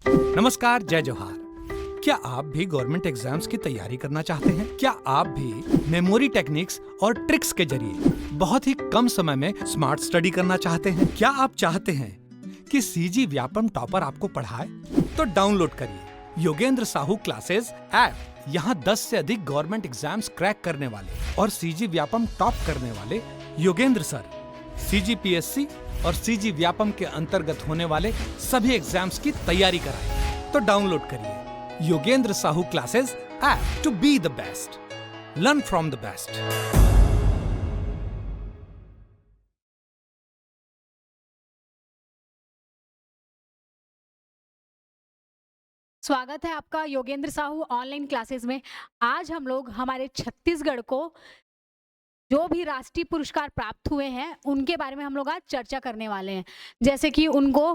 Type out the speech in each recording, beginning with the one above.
नमस्कार, जय जोहार। क्या आप भी गवर्नमेंट एग्जाम्स की तैयारी करना चाहते हैं? क्या आप भी मेमोरी टेक्निक्स और ट्रिक्स के जरिए बहुत ही कम समय में स्मार्ट स्टडी करना चाहते हैं? क्या आप चाहते हैं कि सीजी व्यापम टॉपर आपको पढ़ाए? तो डाउनलोड करिए योगेंद्र साहू क्लासेस ऐप। यहाँ 10 से अधिक गवर्नमेंट एग्जाम्स क्रैक करने वाले और सीजी व्यापम टॉप करने वाले योगेंद्र सर सीजीपीएससी और सीजी व्यापम के अंतर्गत होने वाले सभी एग्जाम्स की तैयारी कराएं। तो डाउनलोड करिए Yogendra Sahu classes app to be the best, learn from the best. स्वागत है आपका योगेंद्र साहू ऑनलाइन क्लासेस में। आज हम लोग हमारे छत्तीसगढ़ को जो भी राष्ट्रीय पुरस्कार प्राप्त हुए हैं उनके बारे में हम लोग आज चर्चा करने वाले हैं। जैसे कि उनको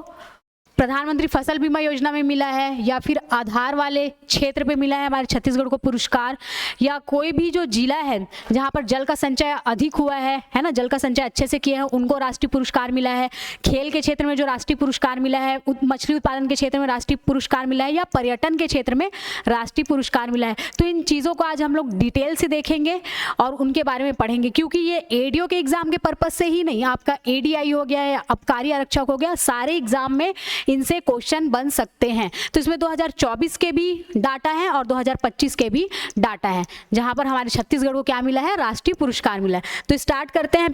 प्रधानमंत्री फसल बीमा योजना में मिला है, या फिर आधार वाले क्षेत्र पे मिला है हमारे छत्तीसगढ़ को पुरस्कार, या कोई भी जो जिला है जहाँ पर जल का संचय अधिक हुआ है ना, जल का संचय अच्छे से किया है, उनको राष्ट्रीय पुरस्कार मिला है। खेल के क्षेत्र में जो राष्ट्रीय पुरस्कार मिला है, मछली उत्पादन के क्षेत्र में राष्ट्रीय पुरस्कार मिला है, या पर्यटन के क्षेत्र में राष्ट्रीय पुरस्कार मिला है। तो इन चीज़ों को आज हम लोग डिटेल से देखेंगे और उनके बारे में पढ़ेंगे, क्योंकि ये एडीओ के एग्जाम के पर्पज से ही नहीं, आपका एडीआई हो गया या आबकारी आरक्षक हो गया, सारे एग्जाम में इनसे क्वेश्चन बन सकते हैं। तो इसमें 2024 के भी डाटा है और 2025 के भी डाटा है, जहां पर हमारे छत्तीसगढ़ को क्या मिला है, राष्ट्रीय पुरस्कार मिला है। तो स्टार्ट करते हैं।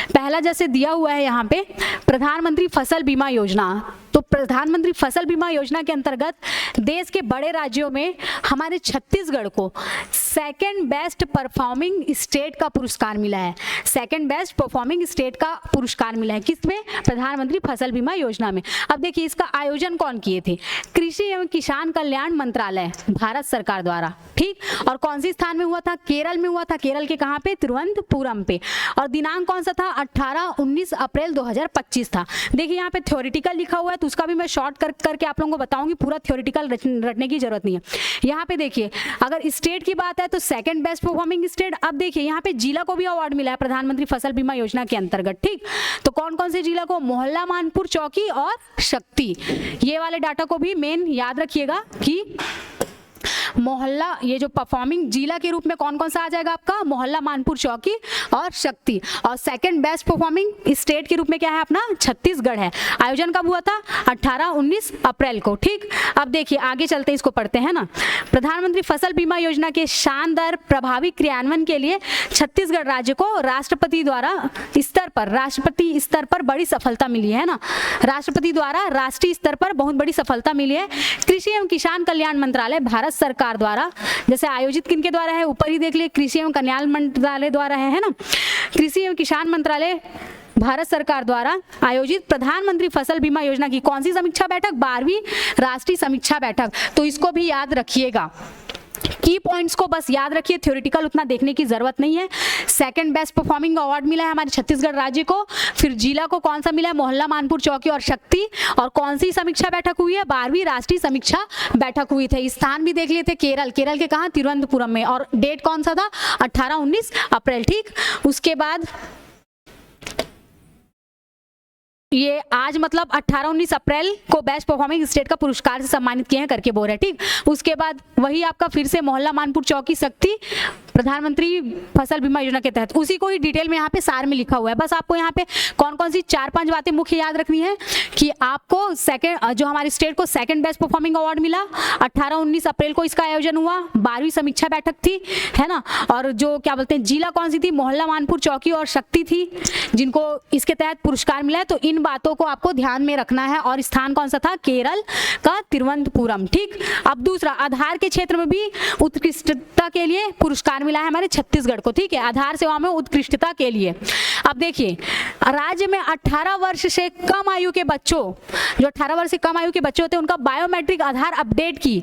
पहला जैसे दिया हुआ है यहाँ पे प्रधानमंत्री फसल बीमा योजना। तो प्रधानमंत्री फसल बीमा योजना के अंतर्गत देश के बड़े राज्यों में हमारे छत्तीसगढ़ को सेकंड बेस्ट परफॉर्मिंग स्टेट का पुरस्कार मिला है। सेकंड बेस्ट परफॉर्मिंग स्टेट का पुरस्कार मिला है किसमें? प्रधानमंत्री फसल बीमा योजना में। अब देखिए इसका आयोजन कौन किए थे? कृषि एवं किसान कल्याण मंत्रालय, भारत सरकार द्वारा। ठीक, और कौन सी स्थान में हुआ था? केरल में हुआ था। केरल के कहाँ पे? तिरुवनंतपुरम पे। और दिनांक कौन सा था? 18-19 अप्रैल 2025 था। देखिए यहाँ पे थ्योरेटिकल लिखा हुआ है, तो उसका भी मैं शॉर्ट करके आप लोगों को बताऊंगी, पूरा थ्योरेटिकल रटने की जरूरत नहीं है। यहाँ पे देखिए अगर स्टेट की बात है तो सेकंड बेस्ट परफॉर्मिंग स्टेट। अब देखिए यहाँ पे जिला को भी अवार्ड मिला है प्रधानमंत्री फसल बीमा योजना के अंतर्गत। ठीक, तो कौन कौन से जिला को? मोहल्ला, मानपुर चौकी और शक्ति। ये वाले डाटा को भी मेन याद रखिएगा कि मोहल्ला, ये जो परफॉर्मिंग जिला के रूप में कौन कौन सा आ जाएगा आपका? मोहल्ला, मानपुर चौकी और शक्ति। और सेकंड बेस्ट परफॉर्मिंग स्टेट के रूप में क्या है अपना? छत्तीसगढ़ है। आयोजन कब हुआ था? 18-19 अप्रैल को। ठीक, अब देखिए आगे चलते हैं, इसको पढ़ते हैं ना। प्रधानमंत्री फसल बीमा योजना के शानदार प्रभावी क्रियान्वयन के लिए छत्तीसगढ़ राज्य को राष्ट्रपति स्तर पर बड़ी सफलता मिली है ना। राष्ट्रपति द्वारा राष्ट्रीय स्तर पर बहुत बड़ी सफलता मिली है। कृषि एवं किसान कल्याण मंत्रालय, भारत सरकार द्वारा, जैसे आयोजित किनके द्वारा है? ऊपर ही देख लिए, कृषि एवं कल्याण मंत्रालय द्वारा है ना। कृषि एवं किसान मंत्रालय भारत सरकार द्वारा आयोजित प्रधानमंत्री फसल बीमा योजना की कौन सी समीक्षा बैठक? 12वीं राष्ट्रीय समीक्षा बैठक। तो इसको भी याद रखिएगा, की पॉइंट्स को बस याद रखिए, थ्योरेटिकल उतना देखने की जरूरत नहीं है। सेकंड बेस्ट परफॉर्मिंग अवार्ड मिला है हमारे छत्तीसगढ़ राज्य को। फिर जिला को कौन सा मिला है? मोहल्ला, मानपुर चौकी और शक्ति। और कौन सी समीक्षा बैठक हुई है? 12वीं राष्ट्रीय समीक्षा बैठक हुई थी। स्थान भी देख लिए थे, केरल के कहाँ? तिरुवनंतपुरम में। और डेट कौन सा था? 18-19 अप्रैल। ठीक, उसके बाद ये आज मतलब 18-19 अप्रैल को बेस्ट परफॉर्मिंग स्टेट का पुरस्कार से सम्मानित किए हैं करके बोल रहे हैं। ठीक, उसके बाद वही आपका फिर से मोहल्ला, मानपुर चौकी, शक्ति प्रधानमंत्री फसल बीमा योजना के तहत, उसी को ही डिटेल में यहाँ पे सार में लिखा हुआ है। बस आपको यहाँ पे कौन कौन सी 4-5 बातें मुख्य याद रखनी है कि आपको जो हमारे स्टेट को सेकंड बेस्ट परफॉर्मिंग अवार्ड मिला, 18-19 अप्रैल को इसका आयोजन हुआ, 12वीं समीक्षा बैठक थी, है ना। और जो क्या बोलते हैं, जिला कौन सी थी? मोहल्ला, मानपुर चौकी और शक्ति थी, जिनको इसके तहत पुरस्कार मिला है। तो इन बातों को आपको ध्यान में रखना है। और स्थान कौन सा था? केरल का तिरुवनंतपुरम। ठीक, अब दूसरा, आधार के क्षेत्र में भी उत्कृष्टता के लिए पुरस्कार मिला है हमारे छत्तीसगढ़ को। ठीक है, आधार सेवा में उत्कृष्टता के लिए। अब देखिए राज्य में 18 वर्ष से कम आयु के बच्चों, जो 18 वर्ष से कम आयु के बच्चे होते हैं, उनका बायोमेट्रिक आधार अपडेट की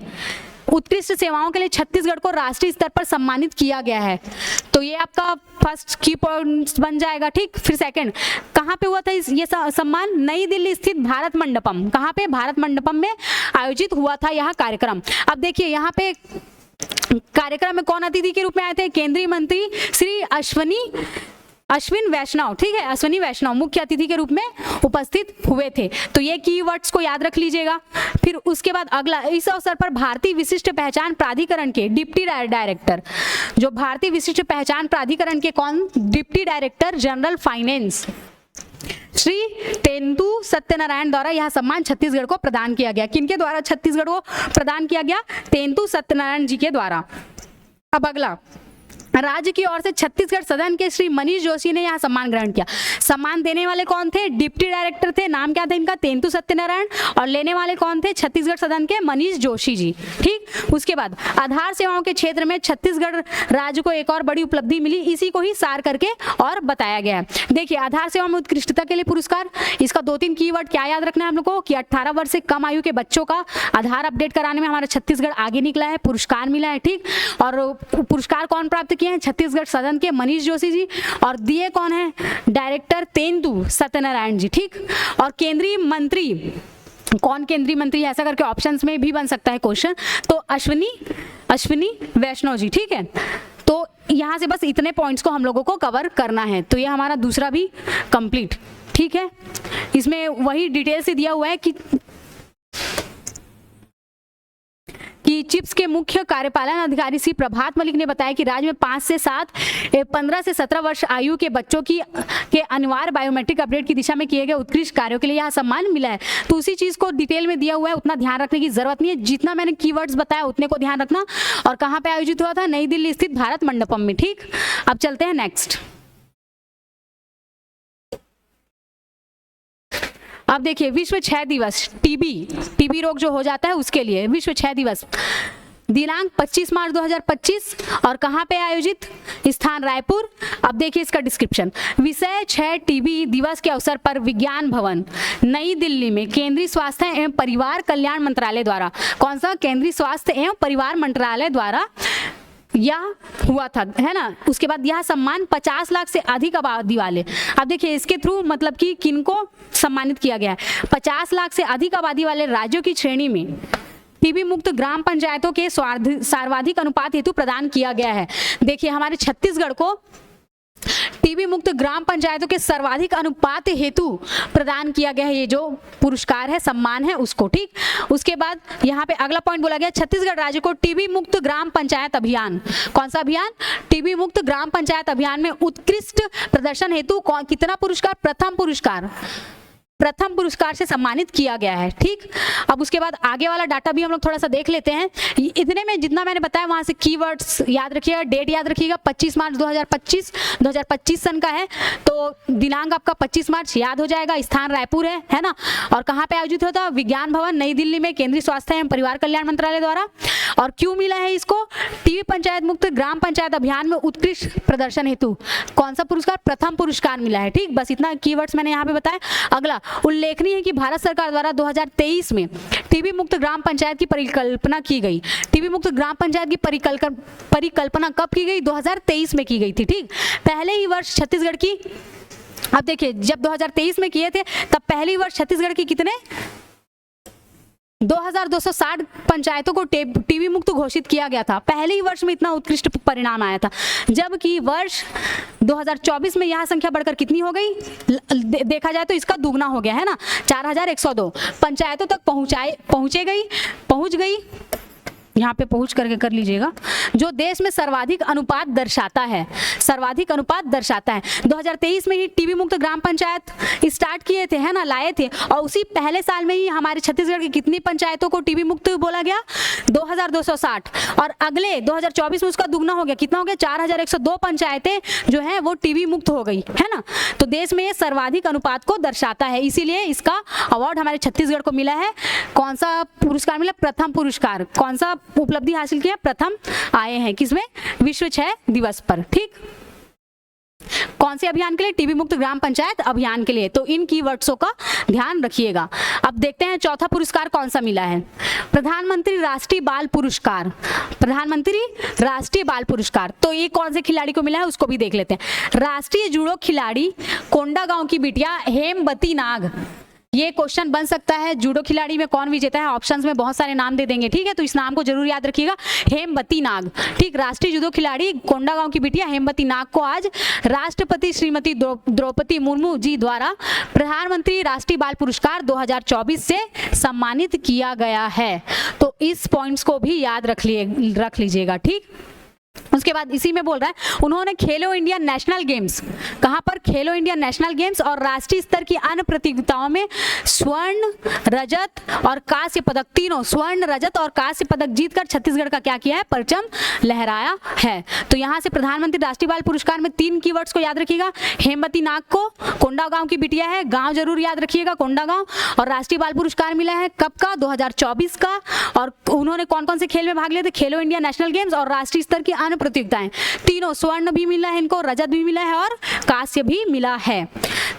उत्कृष्ट सेवाओं के लिए छत्तीसगढ़ को राष्ट्रीय स्तर पर सम्मानित किया गया है। तो ये आपका फर्स्ट की पॉइंट बन जाएगा। ठीक, फिर सेकंड, कहाँ पे हुआ था ये सम्मान? नई दिल्ली स्थित भारत मंडपम। कहाँ पे? भारत मंडपम में आयोजित हुआ था यह कार्यक्रम। अब देखिए यहाँ पे कार्यक्रम में कौन अतिथि के रूप में आए थे? केंद्रीय मंत्री श्री अश्विनी अश्विन वैष्णव, ठीक है, अश्विनी वैष्णव मुख्य अतिथि के रूप में उपस्थित हुए थे। तो ये कीवर्ड्स को याद रख लीजिएगा। फिर उसके बाद अगला, इस अवसर पर भारतीय विशिष्ट पहचान प्राधिकरण के डिप्टी डायरेक्टर, जो भारतीय विशिष्ट पहचान प्राधिकरण के कौन, deputy director general finance Shri tendu Satyanarayan द्वारा यह सम्मान छत्तीसगढ़ को प्रदान किया गया। किनके द्वारा छत्तीसगढ़ को प्रदान किया गया? तेंदु सत्यनारायण जी के द्वारा। अब अगला, राज्य की ओर से छत्तीसगढ़ सदन के श्री मनीष जोशी ने यह सम्मान ग्रहण किया। सम्मान देने वाले कौन थे? डिप्टी डायरेक्टर थे, नाम क्या था इनका? तेंदु सत्यनारायण। और लेने वाले कौन थे? छत्तीसगढ़ सदन के मनीष जोशी जी, ठीक। उसके बाद आधार सेवाओं के क्षेत्र में छत्तीसगढ़ राज्य को एक और बड़ी उपलब्धि मिली, इसी को ही सार करके और बताया गया है। देखिए, आधार सेवा में उत्कृष्टता के लिए पुरस्कार, इसका 2-3 कीवर्ड क्या याद रखना है हम लोग को कि 18 वर्ष से कम आयु के बच्चों का आधार अपडेट कराने में हमारा छत्तीसगढ़ आगे निकला है, पुरस्कार मिला है, ठीक। और पुरस्कार कौन प्राप्त किए हैं? छत्तीसगढ़ सदन के मनीष जोशी जी। और दिए कौन है? डायरेक्टर तेंदु सत्यनारायण जी, ठीक। और केंद्रीय मंत्री, कौन केंद्रीय मंत्री, ऐसा करके ऑप्शंस में भी बन सकता है क्वेश्चन। तो अश्विनी वैष्णव जी, ठीक है। तो यहां से बस इतने पॉइंट्स को हम लोगों को कवर करना है। तो ये हमारा दूसरा भी कंप्लीट, ठीक है। इसमें वही डिटेल से दिया हुआ है कि चिप्स के मुख्य कार्यपालन अधिकारी श्री प्रभात मलिक ने बताया कि राज्य में 5 से 7, 15 से 17 वर्ष आयु के बच्चों के अनिवार्य बायोमेट्रिक अपडेट की दिशा में किए गए उत्कृष्ट कार्यों के लिए यह सम्मान मिला है। तो उसी चीज को डिटेल में दिया हुआ है, उतना ध्यान रखने की जरूरत नहीं है। जितना मैंने कीवर्ड्स बताया उतने को ध्यान रखना। और कहाँ पे आयोजित हुआ था? नई दिल्ली स्थित भारत मंडपम में, ठीक। अब चलते हैं नेक्स्ट। अब देखिए, विश्व क्षय दिवस, टीबी रोग जो हो जाता है उसके लिए विश्व क्षय दिवस, दिनांक 25 मार्च 2025 और कहाँ पे आयोजित? स्थान रायपुर। अब देखिए इसका डिस्क्रिप्शन, विषय क्षय टीबी दिवस के अवसर पर विज्ञान भवन नई दिल्ली में केंद्रीय स्वास्थ्य एवं परिवार कल्याण मंत्रालय द्वारा, कौन सा? केंद्रीय स्वास्थ्य एवं परिवार मंत्रालय द्वारा यह हुआ था, है ना। उसके बाद यह सम्मान 50 लाख से अधिक आबादी वाले, अब देखिए इसके थ्रू मतलब कि किनको सम्मानित किया गया है? 50 लाख से अधिक आबादी वाले राज्यों की श्रेणी में टीबी मुक्त ग्राम पंचायतों के सर्वाधिक अनुपात हेतु प्रदान किया गया है। देखिए हमारे छत्तीसगढ़ को टीबी मुक्त ग्राम पंचायतों के सर्वाधिक अनुपात हेतु प्रदान किया गया है, ये जो पुरस्कार है, सम्मान है उसको, ठीक। उसके बाद यहाँ पे अगला पॉइंट बोला गया, छत्तीसगढ़ राज्य को टीबी मुक्त ग्राम पंचायत अभियान, कौन सा अभियान? टीबी मुक्त ग्राम पंचायत अभियान में उत्कृष्ट प्रदर्शन हेतु कितना पुरस्कार? प्रथम पुरस्कार से सम्मानित किया गया है, ठीक। अब उसके बाद आगे वाला डाटा भी हम लोग थोड़ा सा देख लेते हैं। इतने में जितना मैंने बताया वहां से कीवर्ड्स याद रखिएगा, डेट याद रखिएगा, 25 मार्च 2025 सन का है, तो दिनांक आपका 25 मार्च याद हो जाएगा। स्थान रायपुर है ना। और कहाँ पे आयोजित होता? विज्ञान भवन नई दिल्ली में, केंद्रीय स्वास्थ्य एवं परिवार कल्याण मंत्रालय द्वारा। और क्यों मिला है इसको? टीबी पंचायत मुक्त ग्राम पंचायत अभियान में उत्कृष्ट प्रदर्शन हेतु कौन सा पुरस्कार? प्रथम पुरस्कार मिला है, ठीक। बस इतना कीवर्ड्स मैंने यहाँ पे बताया। अगला, उल्लेखनीय है कि भारत सरकार द्वारा 2023 में टीबी मुक्त ग्राम पंचायत की परिकल्पना की गई। टीबी मुक्त ग्राम पंचायत की परिकल्पना कब की गई? 2023 में की गई थी, ठीक। पहले ही वर्ष छत्तीसगढ़ की, अब देखिए जब 2023 में किए थे तब पहली वर्ष छत्तीसगढ़ की कितने? 2260 पंचायतों को टीबी मुक्त घोषित किया गया था। पहले ही वर्ष में इतना उत्कृष्ट परिणाम आया था, जबकि वर्ष 2024 में यह संख्या बढ़कर कितनी हो गई? देखा जाए तो इसका दुगना हो गया, है ना। 4102 पंचायतों तक पहुंच गई, यहाँ पे पहुंच करके कर लीजिएगा, जो देश में सर्वाधिक अनुपात दर्शाता है। 2023 में ही टीबी मुक्त ग्राम पंचायत स्टार्ट किए थे, है ना, लाए थे। और उसी पहले साल में ही हमारे छत्तीसगढ़ की कितनी पंचायतों को टीबी मुक्त बोला गया? 2260। और अगले 2024 में उसका दुगना हो गया, कितना हो गया? 4102 पंचायतें जो है वो टीबी मुक्त हो गई, है ना। तो देश में ये सर्वाधिक अनुपात को दर्शाता है, इसीलिए इसका अवार्ड हमारे छत्तीसगढ़ को मिला है। कौन सा पुरस्कार मिला? प्रथम पुरस्कार। कौन सा उपलब्धि हासिल किया? प्रथम आए हैं किसमें? विश्व क्षय दिवस पर, ठीक। कौन से अभियान के लिए? टीबी मुक्त ग्राम पंचायत अभियान के लिए। तो इन कीवर्ड्सों का ध्यान रखिएगा। अब देखते हैं चौथा पुरस्कार कौन सा मिला है। प्रधानमंत्री राष्ट्रीय बाल पुरस्कार, प्रधानमंत्री राष्ट्रीय बाल पुरस्कार। तो ये कौन से खिलाड़ी को मिला है उसको भी देख लेते हैं। राष्ट्रीय जूडो खिलाड़ी कोंडागांव की बिटिया हेमवती नाग ये क्वेश्चन बन सकता है, जूडो खिलाड़ी में कौन विजेता है, ऑप्शंस में बहुत सारे नाम दे देंगे, ठीक है, तो इस नाम को जरूर याद रखिएगा, हेमवती नाग। ठीक, राष्ट्रीय जूडो खिलाड़ी कोंडागांव की बिटिया हेमवती नाग को आज राष्ट्रपति श्रीमती द्रौपदी मुर्मू जी द्वारा प्रधानमंत्री राष्ट्रीय बाल पुरस्कार 2024 से सम्मानित किया गया है। तो इस पॉइंट्स को भी याद रख लीजिएगा। ठीक, उसके बाद इसी में बोल रहा है उन्होंने खेलो इंडिया नेशनल गेम्स, कहां पर, खेलो इंडिया नेशनल गेम्स और राष्ट्रीय स्तर की अन्य प्रतियोगिताओं में स्वर्ण, रजत और कांस्य पदक, तीनों स्वर्ण, रजत और कांस्य पदक जीतकर छत्तीसगढ़ का क्या किया है, परचम लहराया है। तो यहां से प्रधानमंत्री राष्ट्रीय बाल पुरस्कार में 3 कीवर्ड्स को याद रखिएगा, हेमवती नाग को, कोंडागांव की बिटिया है, गांव जरूर याद रखिएगा कोंडागांव, और राष्ट्रीय बाल पुरस्कार मिला है कब का, 2024 का, और उन्होंने कौन कौन से खेल में भाग लिए थे, खेलो इंडिया नेशनल गेम्स और राष्ट्रीय स्तर की अन्य प्रतियोगिताएं, तीनों, स्वर्ण भी मिला है इनको, रजत भी मिला है और कांस्य भी मिला है।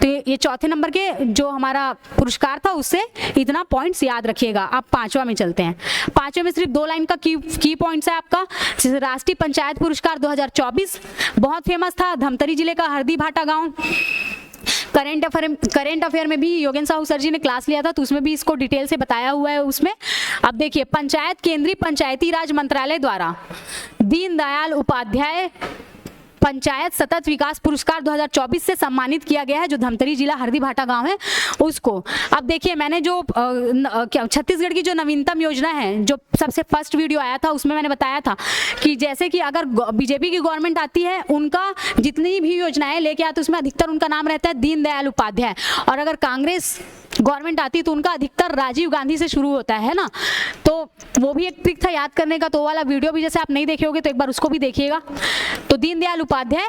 तो ये चौथे नंबर के जो हमारा पुरस्कार था उससे इतना पॉइंट्स याद रखिएगा। अब पांचवा में चलते हैं। पांचवे में सिर्फ 2 लाइन का की पॉइंट्स है आपका। राष्ट्रीय पंचायत पुरस्कार 2024 बहुत फेमस था, धमतरी जिले का हरदी भाटा गांव। करेंट अफेयर में भी योगेंद्र साहू सर जी ने क्लास लिया था, तो उसमें भी इसको डिटेल से बताया हुआ है उसमें। अब देखिए, पंचायत केंद्रीय पंचायती राज मंत्रालय द्वारा दीनदयाल उपाध्याय पंचायत सतत विकास पुरस्कार 2024 से सम्मानित किया गया है, जो धमतरी जिला हरदी भाटा गांव है उसको। अब देखिए, मैंने जो छत्तीसगढ़ की जो नवीनतम योजना है, जो सबसे फर्स्ट वीडियो आया था उसमें मैंने बताया था कि जैसे कि अगर बीजेपी की गवर्नमेंट आती है, उनका जितनी भी योजनाएं लेके आते उसमें अधिकतर उनका नाम रहता है दीनदयाल उपाध्याय, और अगर कांग्रेस गवर्नमेंट आती है तो उनका अधिकतर राजीव गांधी से शुरू होता है ना। तो वो भी एक ट्रिक था याद करने का, तो वो वाला वीडियो भी जैसे आप नहीं देखे होगे तो एक बार उसको भी देखिएगा। तो दीनदयाल उपाध्याय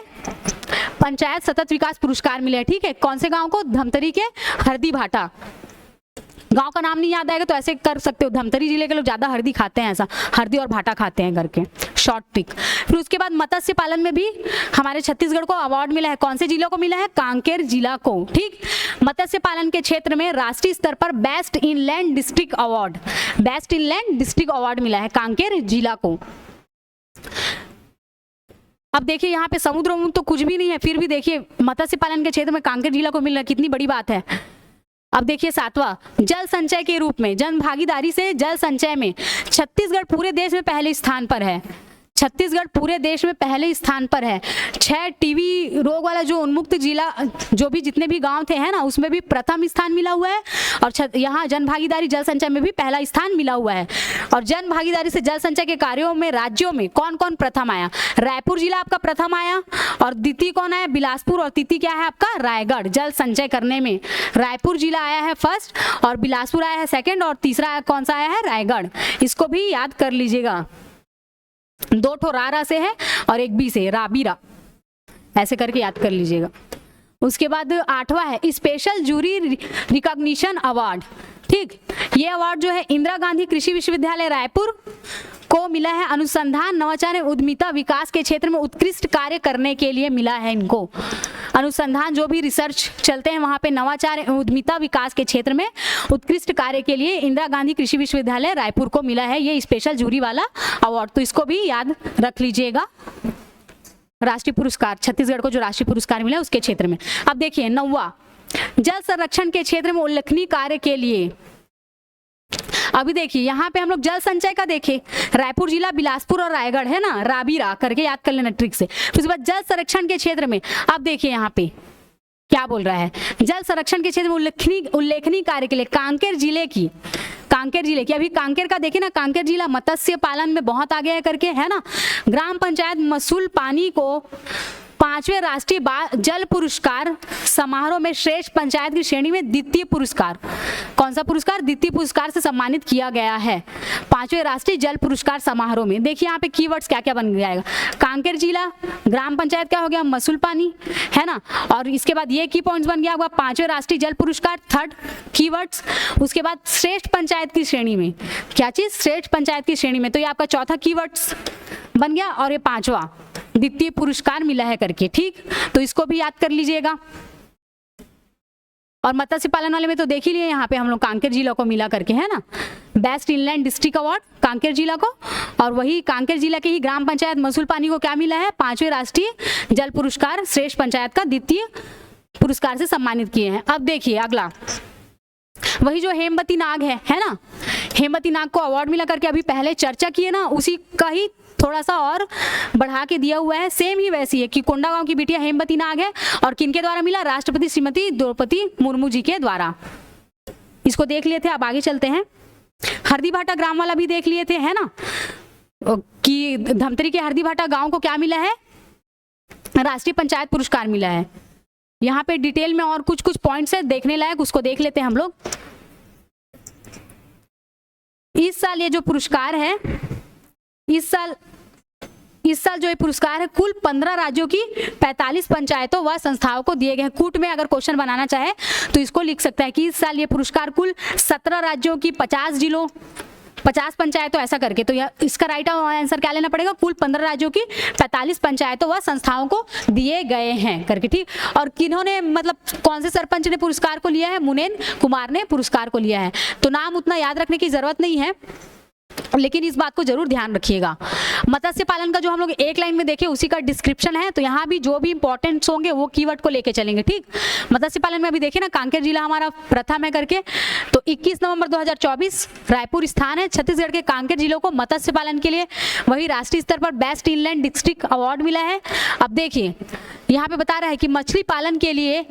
पंचायत सतत विकास पुरस्कार मिले हैं, ठीक है, कौन से गांव को, धमतरी के हरदी भाटा। गांव का नाम नहीं याद आएगा तो ऐसे कर सकते हो, धमतरी जिले के लोग ज्यादा हरदी खाते हैं, ऐसा हरदी और भाटा खाते हैं करके, शॉर्ट ट्रिक। फिर उसके बाद मत्स्य पालन में भी हमारे छत्तीसगढ़ को अवार्ड मिला है, कौन से जिलों को मिला है, कांकेर जिला को। ठीक, मत्स्य पालन के क्षेत्र में राष्ट्रीय स्तर पर best inland district award, best inland district award मिला है कांकेर जिला को। अब देखिए, यहाँ पे समुद्र तो कुछ भी नहीं है, फिर भी देखिए मत्स्य पालन के क्षेत्र में कांकेर जिला को मिल रहा है, कितनी बड़ी बात है। अब देखिए, 7वां, जल संचय के रूप में जन भागीदारी से जल संचय में छत्तीसगढ़ पूरे देश में पहले स्थान पर है। छत्तीसगढ़ पूरे देश में पहले स्थान पर है। 6 टीबी रोग वाला जो उन्मुक्त जिला, जो भी जितने भी गांव थे, है ना, उसमें भी प्रथम स्थान मिला हुआ है, और यहाँ जन भागीदारी जल संचय में भी पहला स्थान मिला हुआ है। और जन भागीदारी से जल संचय के कार्यों में राज्यों में कौन कौन प्रथम आया, रायपुर जिला आपका प्रथम आया, और द्वितीय कौन आया, बिलासपुर, और तृतीय क्या है आपका, रायगढ़। जल संचय करने में रायपुर जिला आया है फर्स्ट, और बिलासपुर आया है सेकेंड, और तीसरा कौन सा आया है, रायगढ़। इसको भी याद कर लीजिएगा। 2 ठो रा से है और एक बी से, राबीरा, ऐसे करके याद कर लीजिएगा। उसके बाद 8वां है स्पेशल जूरी रिकॉग्निशन अवार्ड। ठीक, ये अवार्ड जो है इंदिरा गांधी कृषि विश्वविद्यालय रायपुर को मिला है, अनुसंधान, नवाचार एवं उद्यमिता विकास के क्षेत्र में उत्कृष्ट कार्य करने के लिए मिला है इनको। अनुसंधान, जो भी रिसर्च चलते हैं वहां पे नवाचार एवं उद्यमिता विकास के क्षेत्र में उत्कृष्ट कार्य के लिए इंदिरा गांधी कृषि विश्वविद्यालय रायपुर को मिला है ये स्पेशल जूरी वाला अवार्ड। तो इसको भी याद रख लीजिएगा। राष्ट्रीय पुरस्कार, छत्तीसगढ़ को जो राष्ट्रीय पुरस्कार मिला उसके क्षेत्र में। अब देखिए 9वां, जल संरक्षण के क्षेत्र में उल्लेखनीय कार्य के लिए। अभी देखिए, यहाँ पे हम लोग जल संचय का देखें, रायपुर जिला, बिलासपुर और रायगढ़ है ना, राबीरा करके याद कर लेना ट्रिक से। फिर उसके बाद जल संरक्षण के क्षेत्र में अब देखिए यहाँ पे क्या बोल रहा है, जल संरक्षण के क्षेत्र में उल्लेखनीय कार्य के लिए कांकेर जिले की अभी कांकेर का देखिए ना, कांकेर जिला मत्स्य पालन में बहुत आगे है करके, है ना। ग्राम पंचायत मसूल पानी को 5वें राष्ट्रीय जल पुरस्कार समारोह में श्रेष्ठ पंचायत की श्रेणी में द्वितीय पुरस्कार, कौन सा पुरस्कार, द्वितीय पुरस्कार से सम्मानित किया गया है 5वें राष्ट्रीय जल पुरस्कार समारोह में। देखिए यहाँ पे कीवर्ड्स क्या क्या बन जाएगा, कांकेर जिला, ग्राम पंचायत क्या हो गया, मसूल पानी, है ना। और इसके बाद ये की पॉइंट्स बन गया होगा 5वें राष्ट्रीय जल पुरस्कार, थर्ड कीवर्ड्स। उसके बाद श्रेष्ठ पंचायत की श्रेणी में, क्या चीज, श्रेष्ठ पंचायत की श्रेणी में, तो ये आपका चौथा कीवर्ड्स बन गया। और ये 5वां द्वितीय पुरस्कार मिला है करके, ठीक, तो इसको भी याद कर लीजिएगा। और मत्स्य पालन वाले में तो देख ही लिए, यहाँ पे हम लोग कांकेर जिला को मिला करके, है ना, best inland district award Kanker जिला को। और वही कांकेर जिला के ही ग्राम पंचायत मसूल पानी को क्या मिला है, 5वें राष्ट्रीय जल पुरस्कार, श्रेष्ठ पंचायत का द्वितीय पुरस्कार से सम्मानित किए हैं। अब देखिए अगला वही जो हेमवती नाग है ना, हेमवती नाग को अवार्ड मिला करके अभी पहले चर्चा की है ना, उसी का ही थोड़ा सा और बढ़ा के दिया हुआ है। सेम ही वैसी है कि कोंडागांव की बिटिया हेमवती नाग है और किनके द्वारा मिला, राष्ट्रपति श्रीमती द्रौपदी मुर्मू जी के द्वारा। इसको देख लिए थे, अब आगे चलते हैं। हरदी भाटा ग्राम वाला भी देख लिए थे, है ना, कि धमतरी के हरदी भाटा गांव को क्या मिला है, राष्ट्रीय पंचायत पुरस्कार मिला है। यहाँ पे डिटेल में और कुछ कुछ पॉइंट्स है देखने लायक, उसको देख लेते हैं हम लोग। इस साल ये जो पुरस्कार है, इस साल जो ये पुरस्कार है कुल 15 राज्यों की 45 पंचायतों व संस्थाओं को दिए गए हैं। कूट में अगर क्वेश्चन बनाना चाहे तो इसको लिख सकता है कि इस साल ये पुरस्कार कुल 17 राज्यों की 50 जिलों 50 पंचायतों ऐसा करके, तो इसका राइट आंसर क्या लेना पड़ेगा, कुल 15 राज्यों की 45 पंचायतों व संस्थाओं को दिए गए हैं करके, ठीक। और किन्होंने, मतलब कौन से सरपंच ने पुरस्कार को लिया है, मुनेन कुमार ने पुरस्कार को लिया है। तो नाम उतना याद रखने की जरूरत नहीं है, लेकिन इस बात को जरूर ध्यान रखिएगा। मत्स्य पालन का जो हम लोग एक लाइन में देखे उसी का डिस्क्रिप्शन है, तो यहाँ भी जो भी इंपॉर्टेंट्स होंगे वो कीवर्ड को लेके चलेंगे, ठीक। मत्स्य पालन में अभी देखे ना, कांकेर जिला हमारा प्रथम है करके, तो 21 नवंबर 2024 रायपुर स्थान है। छत्तीसगढ़ के कांकेर जिलों को मत्स्य पालन के लिए वही राष्ट्रीय स्तर पर बेस्ट इनलैंड डिस्ट्रिक्ट अवार्ड मिला है। अब देखिए यहाँ पे बता रहा है कि मछली पालन के लिए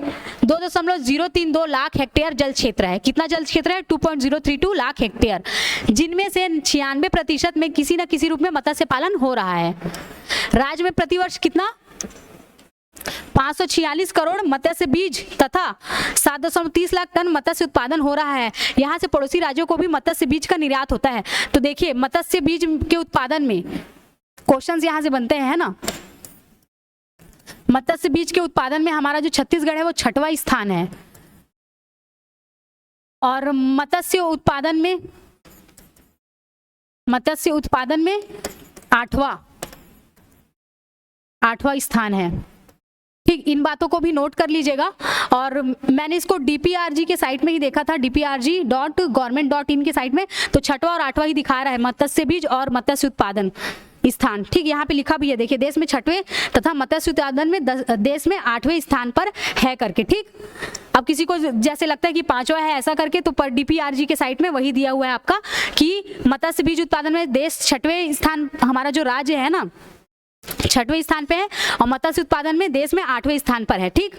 2.032 लाख हेक्टेयर जल क्षेत्र है। कितना जल क्षेत्र है, 2.032 लाख हेक्टेयर, जिनमें से 96% में किसी न किसी रूप में मत्स्य पालन हो रहा है। राज्य में प्रतिवर्ष कितना, 546 करोड़ मत्स्य बीज तथा 7.30 लाख टन मत्स्य उत्पादन हो रहा है। यहाँ से पड़ोसी राज्यों को भी मत्स्य बीज का निर्यात होता है। तो देखिए मत्स्य बीज के उत्पादन में क्वेश्चंस यहाँ से बनते हैं, है ना। मत्स्य बीज के उत्पादन में हमारा जो छत्तीसगढ़ है वो 6वां स्थान है, और मत्स्य उत्पादन में 8वां स्थान है, ठीक। इन बातों को भी नोट कर लीजिएगा। और मैंने इसको DPRG के साइट में ही देखा था, dprg.government.in के साइट में, तो 6वां और 8वां ही दिखा रहा है, मत्स्य बीज और मत्स्य उत्पादन स्थान, ठीक। यहाँ पे लिखा भी है, देखिए देश में 6वें तथा मत्स्य उत्पादन में देश में 8वें स्थान पर है करके, ठीक। अब किसी को जैसे लगता है कि 5वां है ऐसा करके, तो पर DPRG के साइट में वही दिया हुआ है आपका कि मत्स्य बीज उत्पादन में देश 6वें स्थान, हमारा जो राज्य है ना 6वें स्थान पे है, और मत्स्य उत्पादन में देश में 8वें स्थान पर है, ठीक।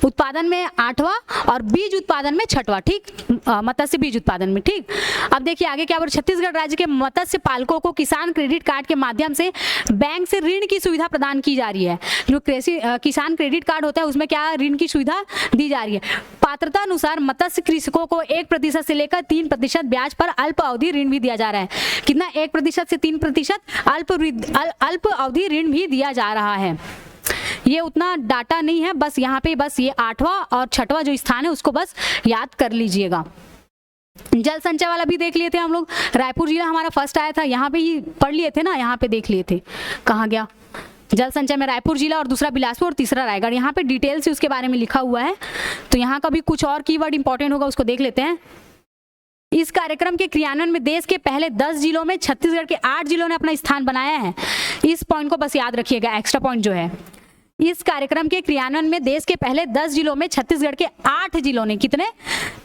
उत्पादन में 8वां और बीज उत्पादन में 6वां, ठीक, मत्स्य बीज उत्पादन में, ठीक। अब देखिए आगे क्या, छत्तीसगढ़ राज्य के मत्स्य पालकों को किसान क्रेडिट कार्ड के माध्यम से बैंक से ऋण की सुविधा प्रदान की जा रही है। जो किसान क्रेडिट कार्ड होता है उसमें क्या ऋण की सुविधा दी जा रही है। पात्रता अनुसार मत्स्य कृषकों को 1% से लेकर 3% ब्याज पर अल्प अवधि ऋण भी दिया जा रहा है। कितना, 1% से 3% अल्प अवधि ऋण भी दिया जा रहा है। ये उतना डाटा नहीं है, बस यहाँ पे बस ये 8वां और 6वां जो स्थान है उसको बस याद कर लीजिएगा। जल संचय वाला भी देख लिए थे हम लोग, रायपुर जिला हमारा फर्स्ट आया था, यहाँ पे ही पढ़ लिए थे ना, यहाँ पे देख लिए थे, कहाँ गया, जल संचय में रायपुर जिला और दूसरा बिलासपुर और तीसरा रायगढ़, यहाँ पे डिटेल से उसके बारे में लिखा हुआ है। तो यहाँ का भी कुछ और कीवर्ड इंपॉर्टेंट होगा, उसको देख लेते हैं। इस कार्यक्रम के क्रियान्वयन में देश के पहले 10 जिलों में छत्तीसगढ़ के 8 जिलों ने अपना स्थान बनाया है। इस पॉइंट को बस याद रखिएगा, एक्स्ट्रा पॉइंट जो है, इस कार्यक्रम के क्रियान्वयन में देश के पहले 10 जिलों में छत्तीसगढ़ के 8 जिलों ने, कितने,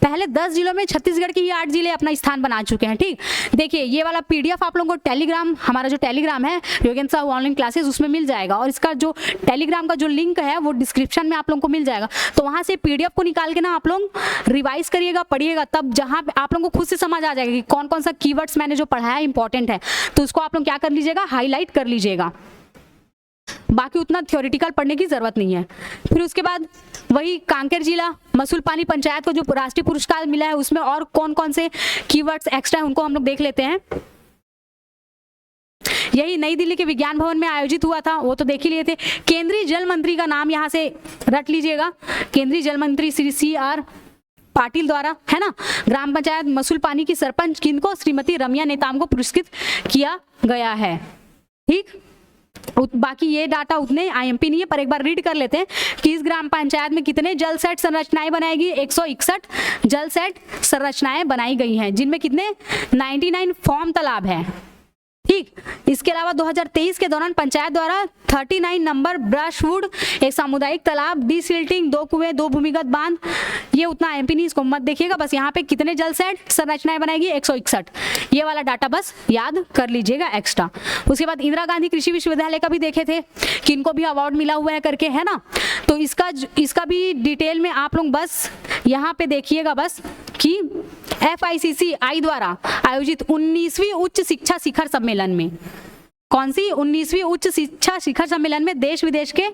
पहले 10 जिलों में छत्तीसगढ़ के ही 8 जिले अपना स्थान बना चुके हैं, ठीक। देखिए ये वाला PDF आप लोगों को टेलीग्राम, हमारा जो टेलीग्राम है योगेंद्र साहू ऑनलाइन क्लासेस, उसमें मिल जाएगा, और इसका जो टेलीग्राम का जो लिंक है वो डिस्क्रिप्शन में आप लोगों को मिल जाएगा। तो वहाँ से PDF को निकाल के ना आप लोग रिवाइज करिएगा, पढ़िएगा, तब जहाँ आप लोगों को खुद से समझ आ जाएगा कि कौन कौन सा कीवर्ड्स मैंने जो पढ़ाया इंपॉर्टेंट है, तो उसको आप लोग क्या कर लीजिएगा, हाईलाइट कर लीजिएगा। बाकी उतना थ्योरेटिकल पढ़ने की जरूरत नहीं है। फिर उसके बाद वही कांकेर जिला मसूल पानी पंचायत को जो राष्ट्रीय पुरस्कार मिला है, उसमें और कौन कौन से कीवर्ड्स एक्स्ट्रा है उनको हम लोग देख लेते हैं। यही नई दिल्ली के विज्ञान भवन में आयोजित हुआ था, वो तो देख ही लिए थे। केंद्रीय जल मंत्री का नाम यहाँ से रट लीजिएगा, केंद्रीय जल मंत्री श्री CR पाटिल द्वारा, है ना। ग्राम पंचायत मसूल पानी की सरपंच किनको, श्रीमती रम्या नेताम को पुरस्कृत किया गया है, ठीक। बाकी ये डाटा उतने IMP नहीं है, पर एक बार रीड कर लेते हैं कि इस ग्राम पंचायत में कितने जल सेट संरचनाएं बनाएगी। 161 जल सेट संरचनाएं बनाई गई हैं, जिनमें कितने 99 फॉर्म तालाब है, ठीक। ठीक। इसके अलावा 2023 के दौरान पंचायत द्वारा 39 नंबर ब्रशवुड, एक सामुदायिक तालाब, डिसिल्टिंग, 2 कुएं, 2 भूमिगत बांध, ये उतना एमपी नहीं, इसको मत देखिएगा, बस यहाँ पे कितने जल सेट संरचनाएं बनाएगी 161, ये वाला डाटा बस याद कर लीजिएगा एक्स्ट्रा। उसके बाद इंदिरा गांधी कृषि विश्वविद्यालय का भी देखे थे कि इनको भी अवार्ड मिला हुआ है करके, है ना। तो इसका भी डिटेल में आप लोग बस यहाँ पे देखिएगा बस कि FICCI द्वारा आयोजित 19वीं उच्च शिक्षा शिखर सम्मेलन में, कौन सी 19वीं उच्च शिक्षा शिखर सम्मेलन में देश विदेश के